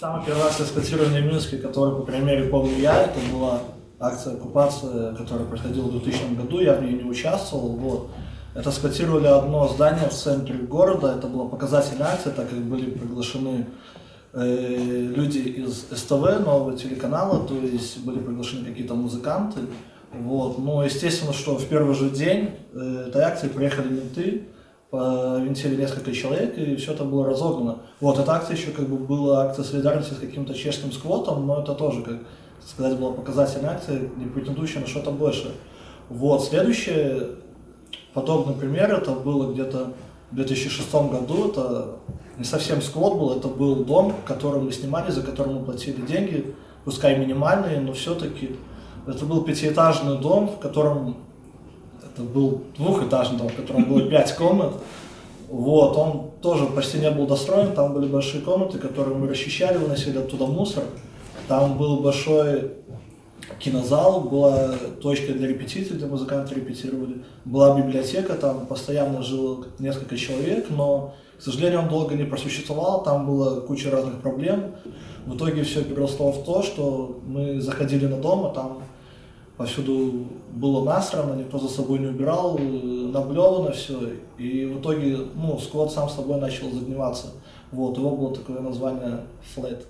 Самая первая акция сквотирования в Минске, которую, по крайней мере, помню я, это была акция оккупации, которая проходила в 2000 году, я в ней не участвовал. Вот. Это сквотировали одно здание в центре города, это была показательная акция, так как были приглашены люди из СТВ, нового телеканала, то есть были приглашены какие-то музыканты. Вот. Но естественно, что в первый же день этой акции приехали менты, повинтили несколько человек, и все это было разогнано. Вот, эта акция еще как бы была акция солидарности с каким-то чешским сквотом, но это тоже, как сказать, была показательная акция, не претендующая на что-то большее. Вот, следующий подобный пример, это было где-то в 2006 году, это не совсем сквот был, это был дом, который мы снимали, за который мы платили деньги, пускай минимальные, но все-таки это был пятиэтажный дом, в котором это был двухэтажный дом, в котором было 5 комнат. Вот, он тоже почти не был достроен, там были большие комнаты, которые мы расчищали, выносили оттуда мусор. Там был большой кинозал, была точка для репетиций, где музыканты репетировали. Была библиотека, там постоянно жило несколько человек, но, к сожалению, он долго не просуществовал, там была куча разных проблем. В итоге все переросло в то, что мы заходили на дом, а там повсюду было насрано, никто за собой не убирал, наблевано все. И в итоге, сквот сам собой начал загниваться. Вот, его было такое название «Flat».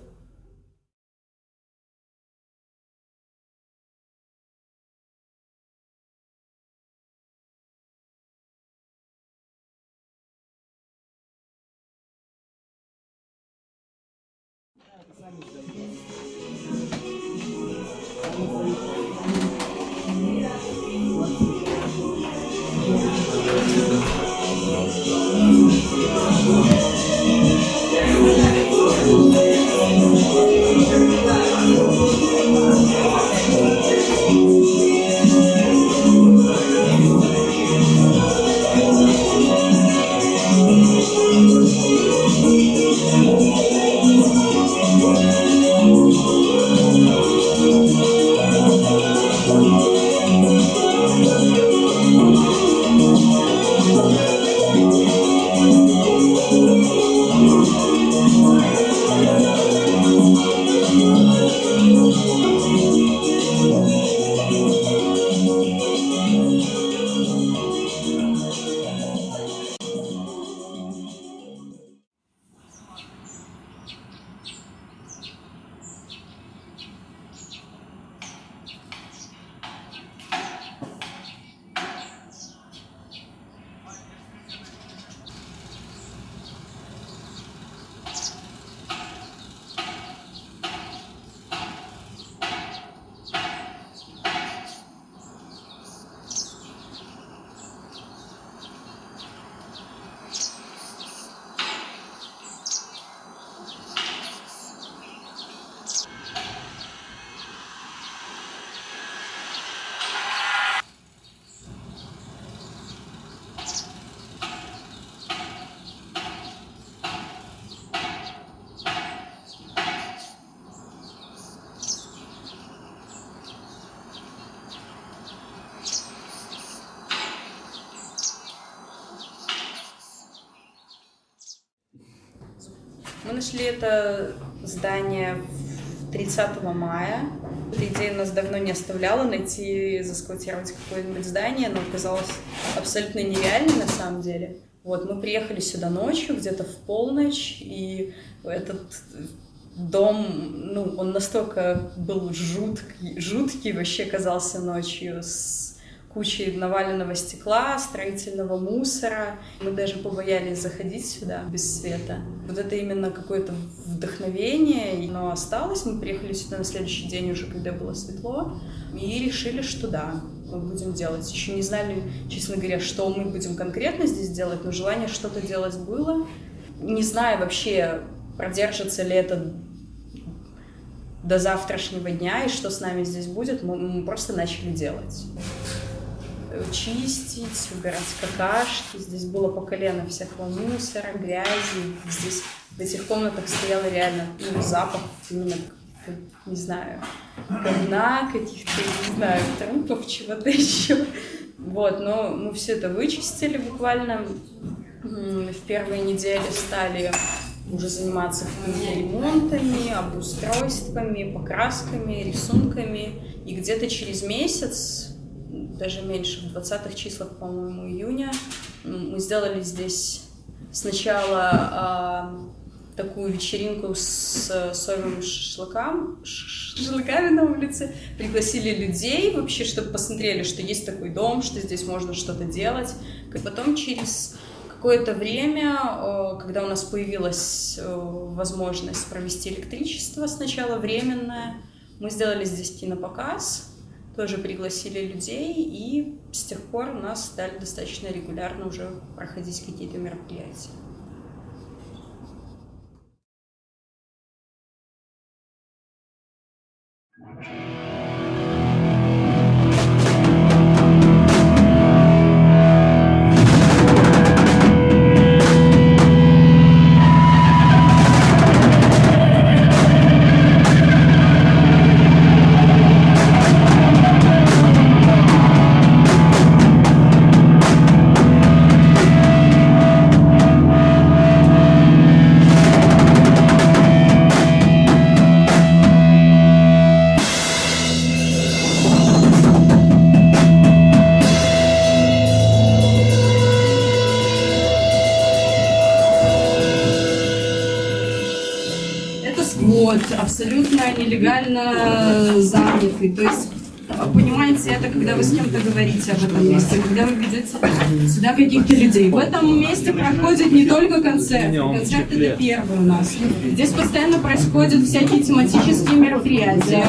Мы нашли это здание 30 мая. Эта идея нас давно не оставляла, найти, засквотировать какое-нибудь здание, но оказалось абсолютно нереально на самом деле. Вот, мы приехали сюда ночью, где-то в полночь, и этот дом, он настолько был жуткий вообще казался ночью, с кучей наваленного стекла, строительного мусора. Мы даже побоялись заходить сюда без света. Вот это именно какое-то вдохновение, оно осталось. Мы приехали сюда на следующий день уже, когда было светло, и решили, что да, мы будем делать. Еще не знали, честно говоря, что мы будем конкретно здесь делать, но желание что-то делать было. Не знаю вообще, продержится ли это до завтрашнего дня и что с нами здесь будет, мы просто начали делать. Чистить, убирать какашки. Здесь было по колено всякого мусора, грязи. Здесь в этих комнатах стоял реально запах именно, не знаю, говна каких-то, не знаю, трупов, чего-то еще. Вот, но мы все это вычистили буквально. В первые недели стали уже заниматься какими-то ремонтами, обустройствами, покрасками, рисунками. И где-то через месяц, даже меньше, в 20-х числах, по-моему, июня, мы сделали здесь сначала такую вечеринку с соевым шашлыками на улице. Пригласили людей вообще, чтобы посмотрели, что есть такой дом, что здесь можно что-то делать. И потом через какое-то время, когда у нас появилась возможность провести электричество, сначала временное, мы сделали здесь кинопоказ, тоже пригласили людей, и с тех пор у нас стали достаточно регулярно уже проходить какие-то мероприятия. Абсолютно нелегально занятый. То есть, понимаете, это когда вы с кем-то говорите об этом месте, когда вы ведете сюда каких-то людей. В этом месте проходят не только концерты. Концерты — это первый у нас. Здесь постоянно происходят всякие тематические мероприятия,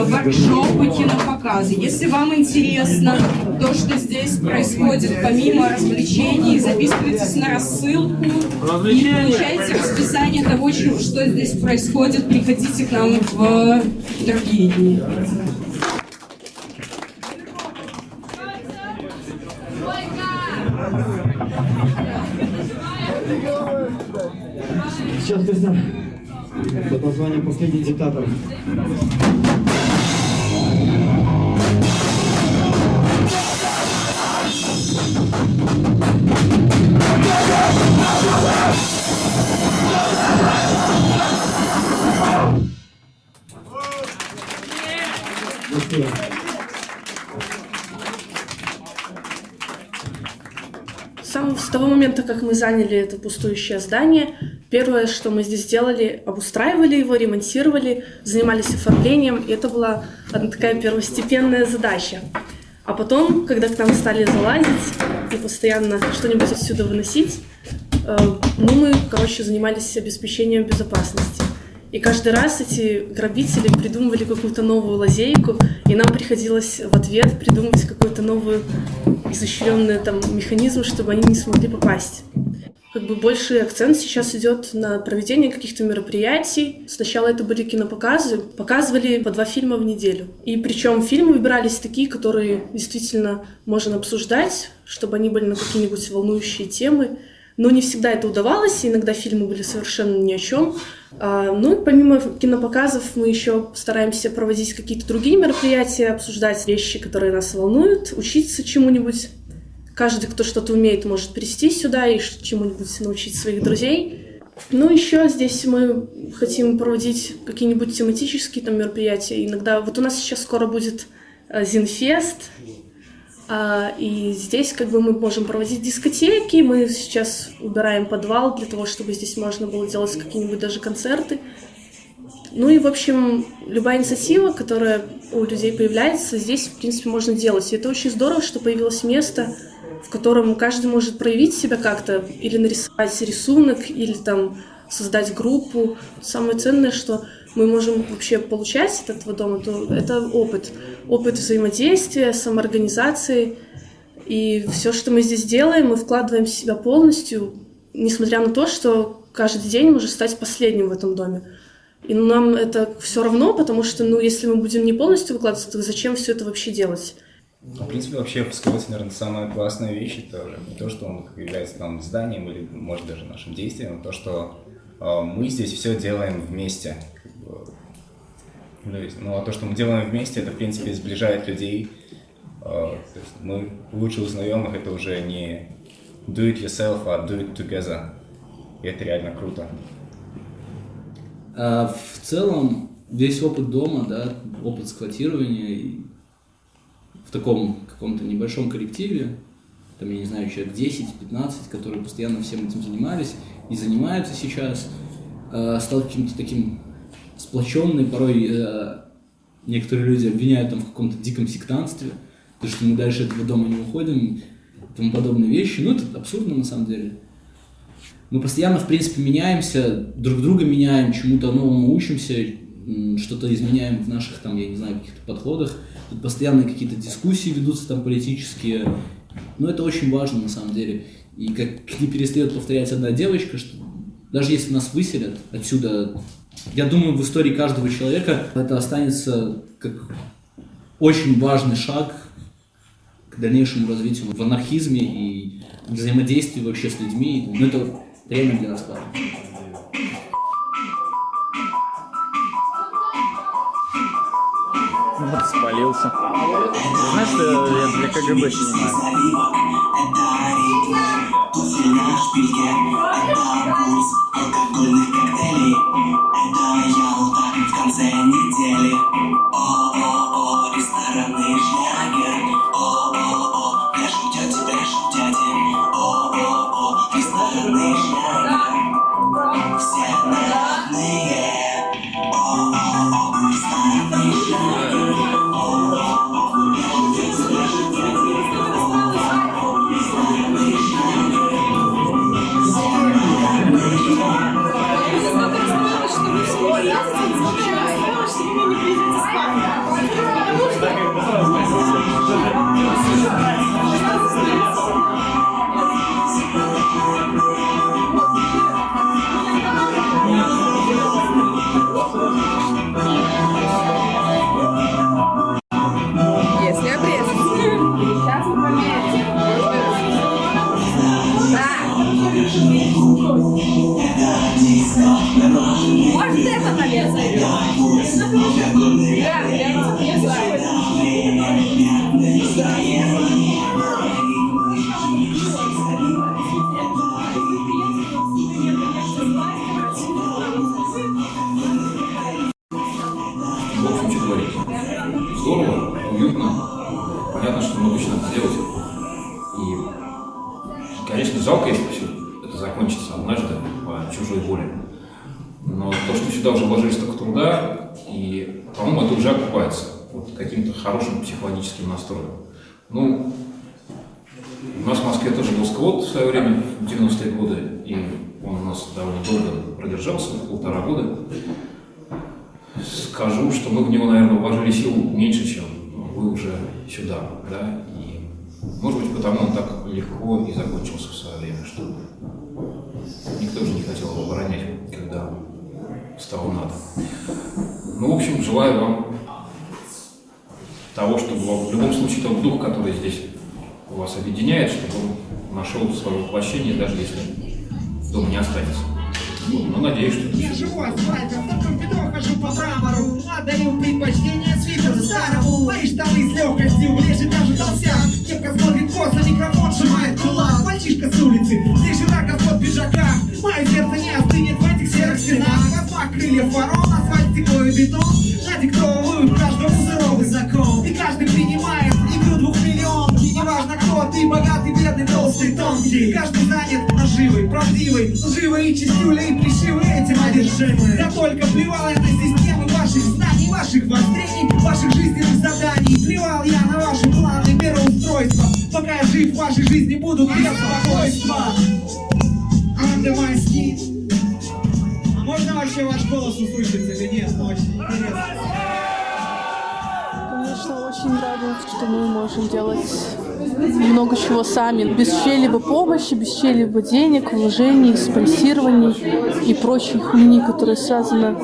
воркшопы, кинопоказы. Если вам интересно то, что здесь происходит помимо развлечений, записывайтесь на рассылку и получайте расписание того, что здесь происходит. Приходите к нам в другие дни. Сейчас песня под названием «Последний диктатор». С того момента, как мы заняли это пустующее здание, первое, что мы здесь делали, обустраивали его, ремонтировали, занимались оформлением, и это была одна такая первостепенная задача. А потом, когда к нам стали залазить и постоянно что-нибудь отсюда выносить, мы, занимались обеспечением безопасности. И каждый раз эти грабители придумывали какую-то новую лазейку, и нам приходилось в ответ придумывать какой-то новый изощренный механизм, чтобы они не смогли попасть. Больший акцент сейчас идет на проведение каких-то мероприятий. Сначала это были кинопоказы, показывали по 2 фильма в неделю. И причем фильмы выбирались такие, которые действительно можно обсуждать, чтобы они были на какие-нибудь волнующие темы. Но не всегда это удавалось, иногда фильмы были совершенно ни о чем. Помимо кинопоказов мы еще стараемся проводить какие-то другие мероприятия, обсуждать вещи, которые нас волнуют, учиться чему-нибудь. Каждый, кто что-то умеет, может прийти сюда и чему-нибудь научить своих друзей. Еще здесь мы хотим проводить какие-нибудь тематические мероприятия. Иногда, у нас сейчас скоро будет Зинфест, и здесь мы можем проводить дискотеки, мы сейчас убираем подвал для того, чтобы здесь можно было делать какие-нибудь даже концерты. В общем, любая инициатива, которая у людей появляется, здесь, в принципе, можно делать. И это очень здорово, что появилось место, в котором каждый может проявить себя как-то, или нарисовать рисунок, или создать группу. Самое ценное, что мы можем вообще получать от этого дома, это опыт взаимодействия, самоорганизации. И все, что мы здесь делаем, мы вкладываем в себя полностью, несмотря на то, что каждый день может стать последним в этом доме. И нам это все равно, потому что, если мы будем не полностью выкладываться, то зачем все это вообще делать? В принципе, вообще Псковец, наверное, самая классная вещь, это не то, что он является зданием или, может, даже нашим действием, а то, что мы здесь все делаем вместе. А то, что мы делаем вместе, это, в принципе, сближает людей. То есть мы лучше узнаем их, это уже не do it yourself, а do it together. И это реально круто. В целом, весь опыт дома, да, опыт сквотирования в таком каком-то небольшом коллективе, там, я не знаю, человек 10-15, которые постоянно всем этим занимались и занимаются сейчас, стал каким-то таким сплоченным, порой некоторые люди обвиняют там в каком-то диком сектантстве, то, что мы дальше этого дома не уходим, и тому подобные вещи. Ну, это абсурдно на самом деле. Мы постоянно, в принципе, меняемся, друг друга меняем, чему-то новому учимся, что-то изменяем в наших, там, я не знаю, каких-то подходах. Тут постоянно какие-то дискуссии ведутся там политические. Но это очень важно на самом деле. И как не перестает повторять одна девочка, что даже если нас выселят отсюда, я думаю, в истории каждого человека это останется как очень важный шаг к дальнейшему развитию в анархизме и взаимодействии вообще с людьми. Ну, это реально для нас важно. Вот спалился. Знаешь, что я для КГБ снимаю? Алкогольных коктейлей. Это Ялта в конце недели. О-о-о, ресторанный шлягер. О-о-о, пляшут дяди. О-о-о, ресторанный шлягер. Все родные. О-о-о, ресторанный шлягер. Если обрезать. Сейчас вы померите. Может это нарезать? Здорово, уютно. Понятно, что много чего надо делать. И, конечно, жалко, если все это закончится однажды по чужой воле. Но то, что сюда уже вложили столько труда, и, по-моему, это уже окупается вот каким-то хорошим психологическим настроем. Ну, у нас в Москве тоже был сквот в свое время, в 90-е годы, и он у нас довольно долго продержался, 1,5 года. Скажу, что мы в него, наверное, вложили сил меньше, чем вы уже сюда, да, и, может быть, потому он так легко и закончился в свое время, что никто же не хотел его оборонять, когда стало надо. Ну, в общем, желаю вам того, чтобы в любом случае тот дух, который здесь вас объединяет, чтобы он нашел свое воплощение, даже если дома не останется. Но надеюсь, что это я живу асфальтом, в таком бедро хожу по мрамору. Отдаю предпочтение свитеру старому. Мои штаны с легкостью влезет даже толстяк. Кепка смотрит косо, микрофон сжимает кулак. Мальчишка с улицы, здесь же рака в пиджаках. Мое сердце не остынет в этих серых стенах. Размах крыльев ворон, асфальт, стекло и бетон. Надиктовывают каждому суровый закон. И каждый принимает игру 2 миллионов. И неважно кто ты, богатый, бедный, толстый, тонкий. Каждый занят наживой, правдивой, лживой и чистюлей. Пришивы этим одержимы. Я только плевал я на системы ваших знаний, ваших воззрений, ваших жизненных заданий. Плевал я на ваши планы мироустройства. Пока я жив, в вашей жизни будут беспокойства. Андемайский. А можно вообще ваш голос услышать или нет? Очень интересно. Конечно, очень радует, что мы можем делать много чего сами, без чьей-либо помощи, без чьей-либо денег, вложений, спонсирований и прочей хуйни, которая связана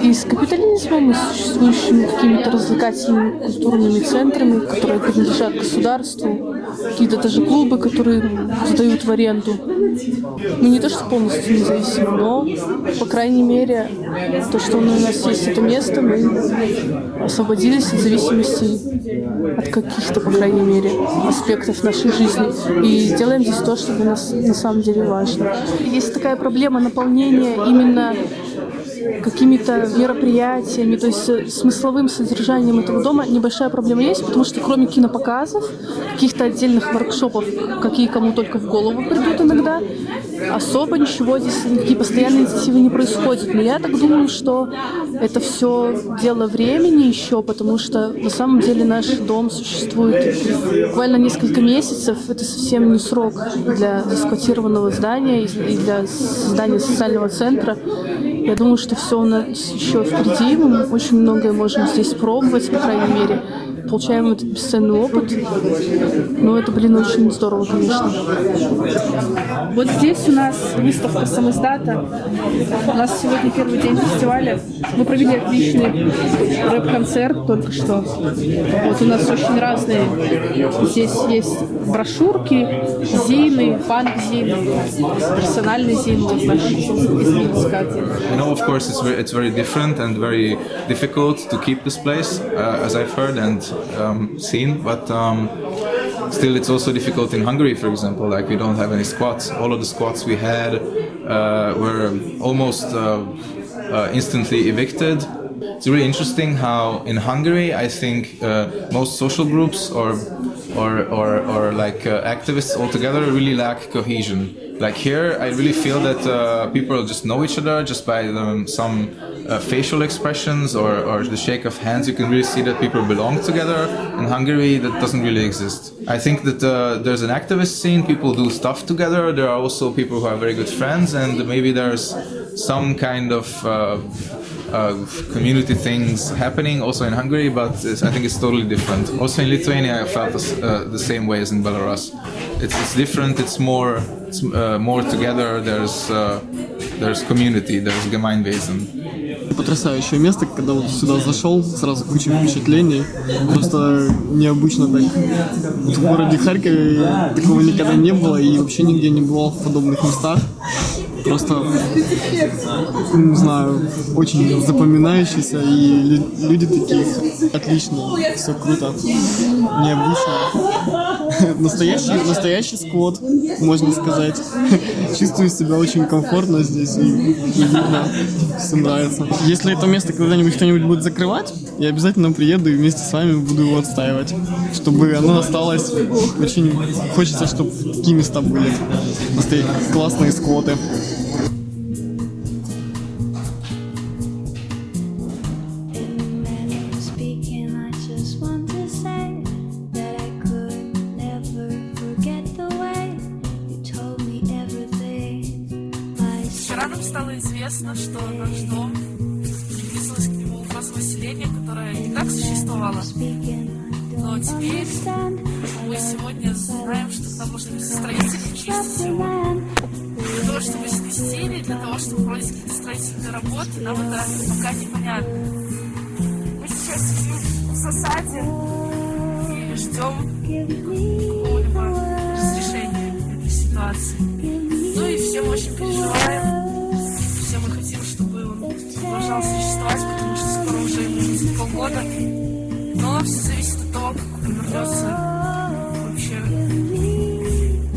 и с капитализмом, и с существующими какими-то развлекательными культурными центрами, которые принадлежат государству, какие-то даже клубы, которые сдают в аренду. Мы не то что полностью независимы, но, по крайней мере, то, что у нас есть это место, мы освободились от зависимости от каких-то, по крайней мере, аспектов нашей жизни. И делаем здесь то, что для нас на самом деле важно. Есть такая проблема наполнения именно какими-то мероприятиями, то есть смысловым содержанием этого дома небольшая проблема есть, потому что кроме кинопоказов, каких-то отдельных воркшопов, какие кому только в голову придут иногда, особо ничего здесь, никакие постоянные инициативы не происходят. Но я так думаю, что это все дело времени еще, потому что на самом деле наш дом существует буквально несколько месяцев. Это совсем не срок для засквотированного здания и для создания социального центра. Я думаю, что все у нас еще впереди. Мы очень многое можем здесь пробовать, по крайней мере. Получаем этот бесценный опыт. Но это, очень здорово, конечно. Вот здесь у нас выставка самиздата. У нас сегодня первый день фестиваля. Мы провели отличный рэп-концерт только что. Вот у нас очень разные. Здесь есть брошюрки, зины, панк-зины, персональный зин, вот наш из Минска. You know, of course, it's very different and very difficult to keep this place, as I've heard and seen. But still, it's also difficult in Hungary, for example. Like we don't have any squats. All of the squats we had were almost instantly evicted. It's really interesting how in Hungary, I think most social groups or like activists altogether really lack cohesion. Like here, I really feel that people just know each other just by some facial expressions or the shake of hands. You can really see that people belong together. In Hungary, that doesn't really exist. I think that there's an activist scene. People do stuff together. There are also people who are very good friends, and maybe there's some kind of community things happening also in Hungary, but I think it's totally different. Also in Lithuania, I felt the same way as in Belarus. It's different. It's more together. There's community. There's Gemeinwesen. Потрясающее место, когда вот сюда зашел, сразу куча впечатлений. Просто необычно так. В городе Харькове такого никогда не было и вообще нигде не бывал в подобных местах. Просто, не знаю, очень запоминающийся, и люди такие отличные, все круто, необычно. Настоящий сквот, можно сказать. Чувствую себя очень комфортно здесь и уютно, всем нравится. Если это место когда-нибудь кто-нибудь будет закрывать, я обязательно приеду и вместе с вами буду его отстаивать, чтобы оно осталось. Очень хочется, чтобы такие места были, классные сквоты. Вчера нам стало известно, что наш дом приблизилось к нему угроза населения, которая не так существовала. Но теперь мы сегодня знаем, что там нужно быть строительным всего. Для того, чтобы снести, или для того, чтобы проводить какие-то строительные работы, нам это пока непонятно. Мы сейчас сидим в засаде и ждем какого-либо разрешения этой ситуации. Ну и все мы очень переживаем. Все мы хотим, чтобы он продолжал существовать, потому что скоро уже ему будет полгода. Но все зависит от того, как он вернется вообще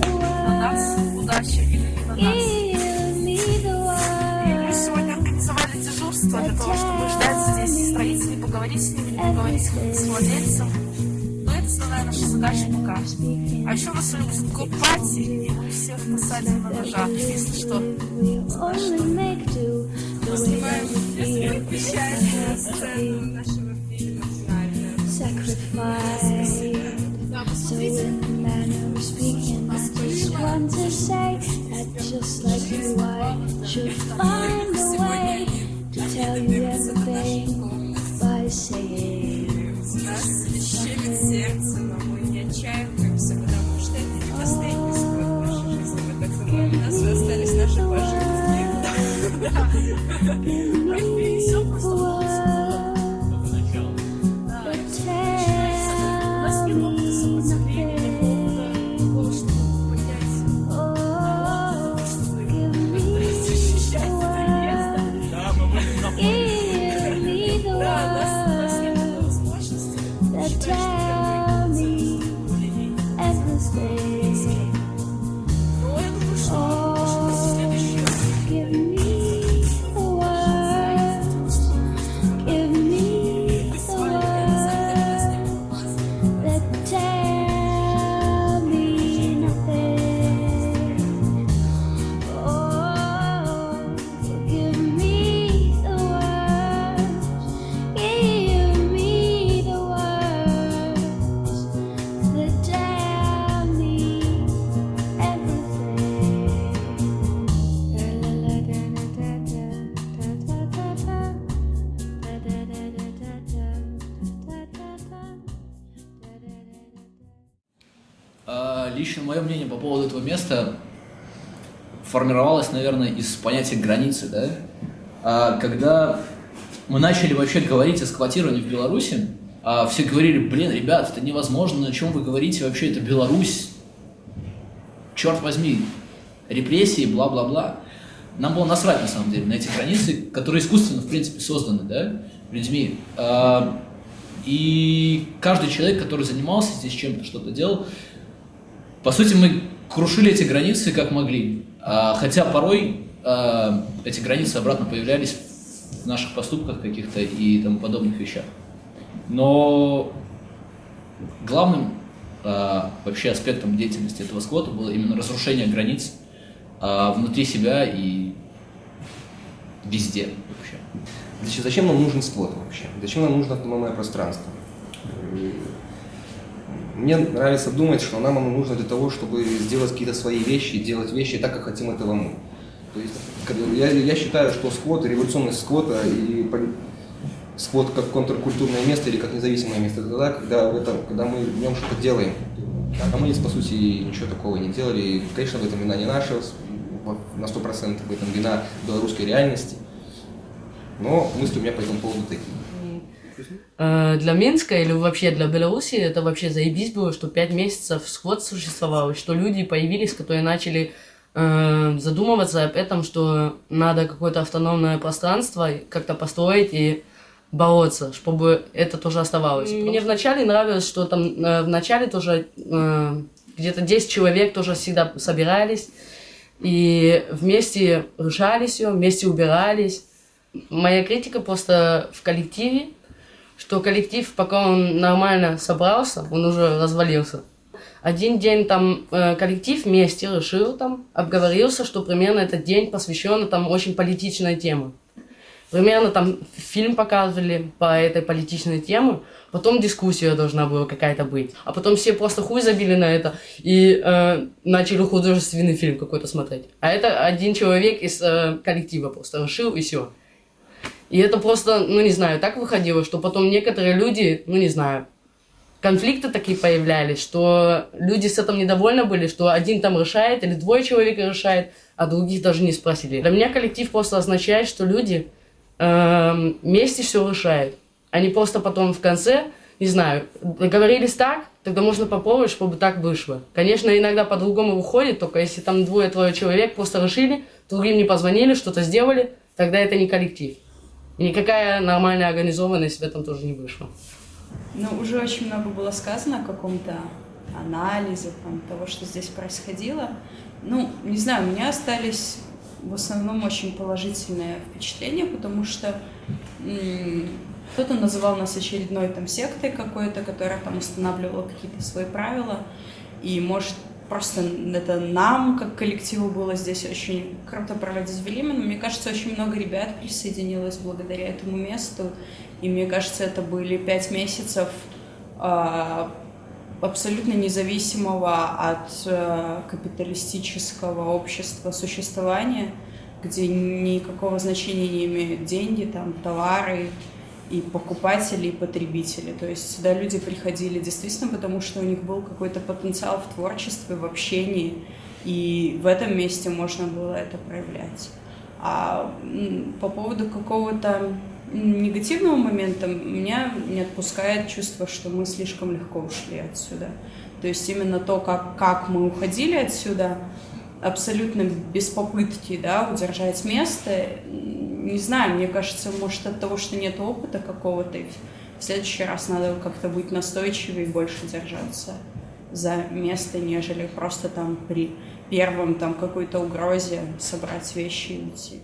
на нас, удача или не на нас. И мы сегодня организовали дежурство для того, чтобы ждать здесь строителей, поговорить с ними, поговорить с владельцем. Но это основная наша задача пока. А еще у нас сегодня будет гоп-пати, и мы всех посадим на ножах, если что. Знаешь, что? Мы снимаем прощальную сцену нашего фильма. Да, посмотрите. Нас щемит сердце, но мы не отчаиваемся, потому что это не последний сквот в нашей жизни, мы так думаем, у нас остались наши пожитки. И все просто поначалу. У нас нет опыта сопротивления, такого, чтобы понять, чтобы защищать это место. Да, мы будем на поле. Да, у нас нет такой возможности. Считаю, что но я думаю, что следующий Лично мое мнение по поводу этого места формировалось, наверное, из понятия границы, да? Когда мы начали вообще говорить о сквотировании в Беларуси, все говорили: блин, ребят, это невозможно, о чем вы говорите вообще, это Беларусь, черт возьми, репрессии, бла-бла-бла. Нам было насрать, на самом деле, на эти границы, которые искусственно, в принципе, созданы, да, людьми. И каждый человек, который занимался здесь чем-то, что-то делал, по сути, мы крушили эти границы как могли. Хотя порой эти границы обратно появлялись в наших поступках каких-то и тому подобных вещах. Но главным вообще аспектом деятельности этого сквота было именно разрушение границ внутри себя и везде вообще. Зачем нам нужен сквот вообще? Зачем нам нужно автономное пространство? Мне нравится думать, что нам оно нужно для того, чтобы сделать какие-то свои вещи, делать вещи так, как хотим этого мы. То есть, я считаю, что сквот, революционность сквота и сквот как контркультурное место или как независимое место, тогда, когда мы в нем что-то делаем. А мы, по сути, ничего такого не делали. И, конечно, в этом вина не наша, на 100% в этом вина белорусской реальности. Но мысли у меня по этому поводу такие. Для Минска или вообще для Беларуси это вообще заебись было, что 5 месяцев сквот существовал, что люди появились, которые начали задумываться об этом, что надо какое-то автономное пространство как-то построить и бороться, чтобы это тоже оставалось. Мне вначале нравилось, что там вначале тоже где-то 10 человек тоже всегда собирались и вместе решали все, вместе убирались. Моя критика просто в коллективе, что коллектив, пока он нормально собрался, он уже развалился. Один день там коллектив вместе решил, там, обговорился, что примерно этот день посвящен там очень политичной теме. Примерно там фильм показывали по этой политичной теме, потом дискуссия должна была какая-то быть. А потом все просто хуй забили на это и начали художественный фильм какой-то смотреть. А это один человек из коллектива просто решил, и все. И это просто, ну не знаю, так выходило, что потом некоторые люди, ну не знаю, конфликты такие появлялись, что люди с этим недовольны были, что один там решает или 2 человек решает, а других даже не спросили. Для меня коллектив просто означает, что люди вместе все решают. Они просто потом в конце, не знаю, договорились так, тогда можно попробовать, чтобы так вышло. Конечно, иногда по-другому выходит, только если там 2-3 человек просто решили, другим не позвонили, что-то сделали, тогда это не коллектив. И никакая нормальная организованность в этом тоже не вышла. Ну, уже очень много было сказано о каком-то анализе там, того, что здесь происходило. Ну, не знаю, у меня остались в основном очень положительные впечатления, потому что кто-то называл нас очередной там сектой какой-то, которая там устанавливала какие-то свои правила. И, может, просто это нам, как коллективу, было здесь очень круто проводить время. Но мне кажется, очень много ребят присоединилось благодаря этому месту. И мне кажется, это были 5 месяцев абсолютно независимого от капиталистического общества существования, где никакого значения не имеют деньги, там, товары, и покупатели, и потребители. То есть сюда люди приходили действительно потому, что у них был какой-то потенциал в творчестве, в общении, и в этом месте можно было это проявлять. А по поводу какого-то негативного момента меня не отпускает чувство, что мы слишком легко ушли отсюда. То есть именно то, как мы уходили отсюда, абсолютно без попытки, да, удержать место. Не знаю, мне кажется, может, от того, что нет опыта какого-то, и в следующий раз надо как-то быть настойчивее и больше держаться за место, нежели просто там при первом там какой-то угрозе собрать вещи и уйти.